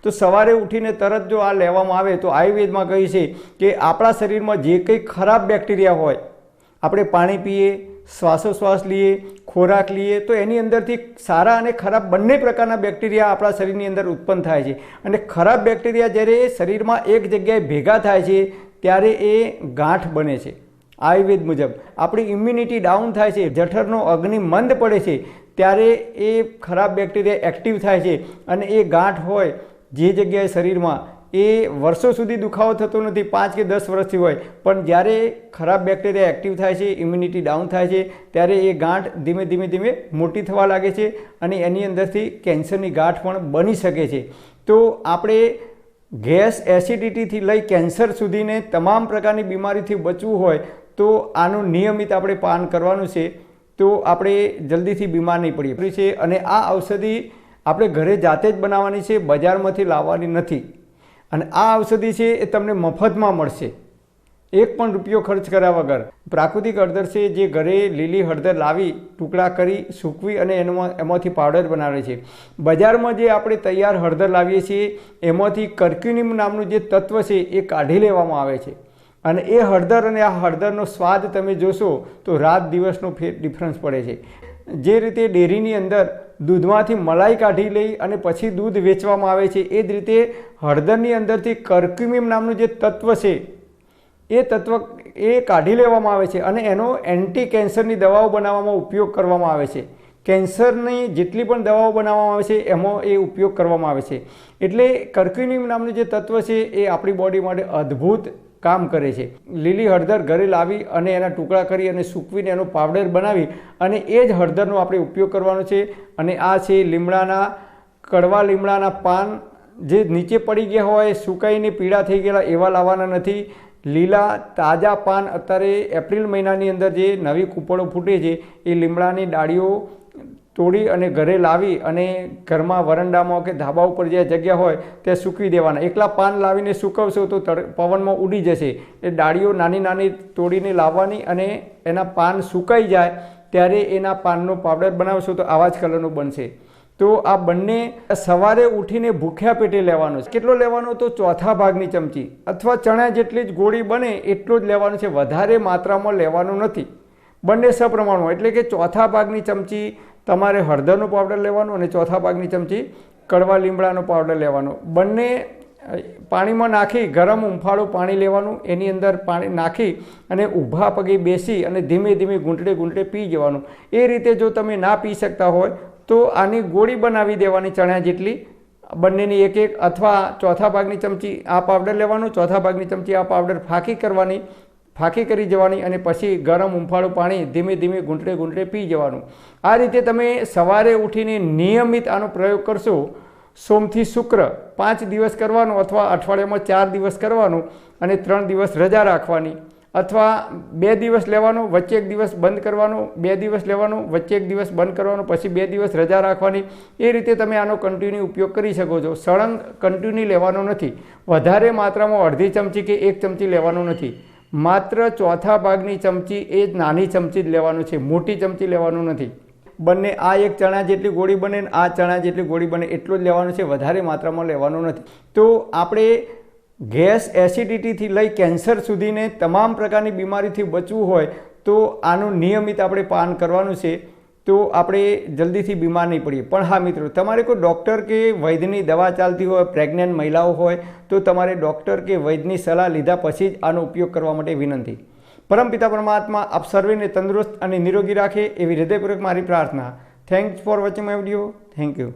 तो सवारे उठीने तरत जो आ लेवामां आवे तो आयुर्वेदमां कहे छे कि आपणा शरीरमां जे कंई खराब बेक्टेरिया होय, આપણે પાણી પીએ, શ્વાસોશ્વાસ લઈએ, ખોરાક લઈએ તો એની અંદરથી સારા અને ખરાબ બંને પ્રકારના બેક્ટેરિયા આપણા શરીરની અંદર ઉત્પન્ન થાય છે. અને ખરાબ બેક્ટેરિયા જ્યારે શરીરમાં એક જગ્યાએ ભેગા થાય છે ત્યારે એ ગાંઠ બને છે. આયુર્વેદ મુજબ આપણી ઇમ્યુનિટી ડાઉન થાય છે, જઠરનો અગ્નિ મંદ પડે છે ત્યારે એ ખરાબ બેક્ટેરિયા એક્ટિવ થાય છે અને એ ગાંઠ હોય જે જગ્યાએ શરીરમાં એ વર્ષો સુધી દુખાવો થતો નથી, 5 કે 10 વર્ષથી હોય, પણ જ્યારે ખરાબ બેક્ટેરિયા એક્ટિવ થાય છે, ઇમ્યુનિટી ડાઉન થાય છે ત્યારે એ ગાંઠ ધીમે ધીમે ધીમે મોટી થવા લાગે છે અને એની અંદરથી કેન્સરની ગાંઠ પણ બની શકે છે. તો આપણે ગેસ એસિડિટીથી લઈ કેન્સર સુધીને તમામ પ્રકારની બીમારીથી બચવું હોય તો આનું નિયમિત આપણે પાન કરવાનું છે, તો આપણે જલ્દીથી બીમાર નહીં પડીએ છે. અને આ ઔષધિ આપણે ઘરે જાતે જ બનાવવાની છે, બજારમાંથી લાવવાની નથી. અને આ ઔષધિ છે એ તમને મફતમાં મળશે, 1 પણ રૂપિયો ખર્ચ કર્યા વગર. પ્રાકૃતિક હળદર છે જે ઘરે લીલી હળદર લાવી ટુકડા કરી સૂકવી અને એમાંથી પાવડર બનાવે છે. બજારમાં જે આપણે તૈયાર હળદર લાવીએ છીએ એમાંથી કર્ક્યુમિન નામનું જે તત્વ છે એ કાઢી લેવામાં આવે છે અને એ હળદર અને આ હળદરનો સ્વાદ તમે જોશો તો રાત દિવસનો ડિફરન્સ પડે છે. જે રીતે ડેરીની અંદર દૂધમાંથી મલાઈ કાઢી લઈ અને પછી દૂધ વેચવામાં આવે છે એ જ રીતે હળદરની અંદરથી કર્ક્યુમિન નામનું જે તત્વ છે એ તત્વ એ કાઢી લેવામાં આવે છે અને એનો એન્ટી કેન્સરની દવાઓ બનાવવામાં ઉપયોગ કરવામાં આવે છે. કેન્સરની જેટલી પણ દવાઓ બનાવવામાં આવે છે એમાં એ ઉપયોગ કરવામાં આવે છે. એટલે કર્ક્યુમિન નામનું જે તત્વ છે એ આપણી બોડી માટે અદ્ભુત કામ કરે છે. લીલી હળદર ઘરે લાવી અને એના ટુકડા કરી અને સૂકવીને એનો પાવડર બનાવી અને એ જ હળદરનો આપણે ઉપયોગ કરવાનો છે. અને આ છે લીમડાના, કડવા લીમડાના પાન જે નીચે પડી ગયા હોય, સુકાઈને પીળા થઈ ગયેલા એવા લાવવાના નથી. લીલા તાજા પાન અત્યારે એપ્રિલ મહિનાની અંદર જે નવી કૂપળો ફૂટે છે એ લીમડાની ડાળીઓ તોડી અને ઘરે લાવી અને ઘરમાં વરંડામાં કે ધાબા ઉપર જે જગ્યા હોય ત્યાં સૂકવી દેવાના. એકલા પાન લાવીને સૂકવશો તો પવનમાં ઉડી જશે. એ ડાળીઓ નાની નાની તોડીને લાવવાની અને એના પાન સુકાઈ જાય ત્યારે એના પાનનો પાવડર બનાવશો તો આવા જ કલરનો બનશે. તો આ બંને સવારે ઉઠીને ભૂખ્યા પેટે લેવાનો છે. કેટલો લેવાનો? તો 1/4 ભાગની ચમચી અથવા ચણા જેટલી જ ગોળી બને એટલો જ લેવાનો છે, વધારે માત્રામાં લેવાનું નથી. બંને સપ્રમાણમાં, એટલે કે 1/4 ભાગની ચમચી તમારે હળદરનો પાવડર લેવાનો અને 1/4 ભાગની ચમચી કડવા લીમડાનો પાવડર લેવાનો. બંને પાણીમાં નાખી ગરમ ઉંફાળું પાણી લેવાનું, એની અંદર પાણી નાખી અને ઊભા પગે બેસી અને ધીમે ધીમે ઘૂંટડે ઘૂંટડે પી જવાનું. એ રીતે જો તમે ના પી શકતા હોય તો આની ગોળી બનાવી દેવાની ચણા જેટલી, બંનેની એક એક, અથવા 1/4 ભાગની ચમચી આ પાવડર લેવાનું, 1/4 ભાગની ચમચી આ પાવડર ફાંકી કરી જવાની અને પછી ગરમ ઉંફાળું પાણી ધીમે ધીમે ઘૂંટડે ઘૂંટડે પી જવાનું. આ રીતે તમે સવારે ઉઠીને નિયમિત આનો પ્રયોગ કરશો. સોમથી શુક્ર 5 દિવસ કરવાનો અથવા અઠવાડિયામાં 4 દિવસ કરવાનું અને 3 દિવસ રજા રાખવાની, અથવા 2 દિવસ લેવાનો, વચ્ચે 1 દિવસ બંધ કરવાનો, 2 દિવસ લેવાનો, વચ્ચે 1 દિવસ બંધ કરવાનો, પછી 2 દિવસ રજા રાખવાની. એ રીતે તમે આનો કન્ટિન્યુ ઉપયોગ કરી શકો છો. સળંગ કન્ટિન્યુ લેવાનો નથી. વધારે માત્રામાં અડધી ચમચી કે 1 ચમચી લેવાનું નથી. માત્ર 1/4 ભાગની ચમચી એ જ નાની ચમચી જ લેવાનું છે, મોટી ચમચી લેવાનું નથી. બંને આ એક ચણા જેટલી ગોળી બને ને આ ચણા જેટલી ગોળી બને એટલું જ લેવાનું છે, વધારે માત્રામાં લેવાનું નથી. તો આપણે ગેસ એસિડિટીથી લઈ કેન્સર સુધીને તમામ પ્રકારની બીમારીથી બચવું હોય તો આનું નિયમિત આપણે પાન કરવાનું છે, તો આપણે જલ્દીથી બીમાર નહીં પડીએ. પણ હા મિત્રો, તમારે કોઈ ડૉક્ટર કે વૈદ્યની દવા ચાલતી હોય, પ્રેગ્નન્ટ મહિલાઓ હોય તો તમારે ડૉક્ટર કે વૈદ્યની સલાહ લીધા પછી જ આનો ઉપયોગ કરવા માટે વિનંતી. પરમપિતા પરમાત્મા આપ સર્વેને તંદુરસ્ત અને નિરોગી રાખે એવી હૃદયપૂર્વક મારી પ્રાર્થના. Thanks for watching my video. Thank you.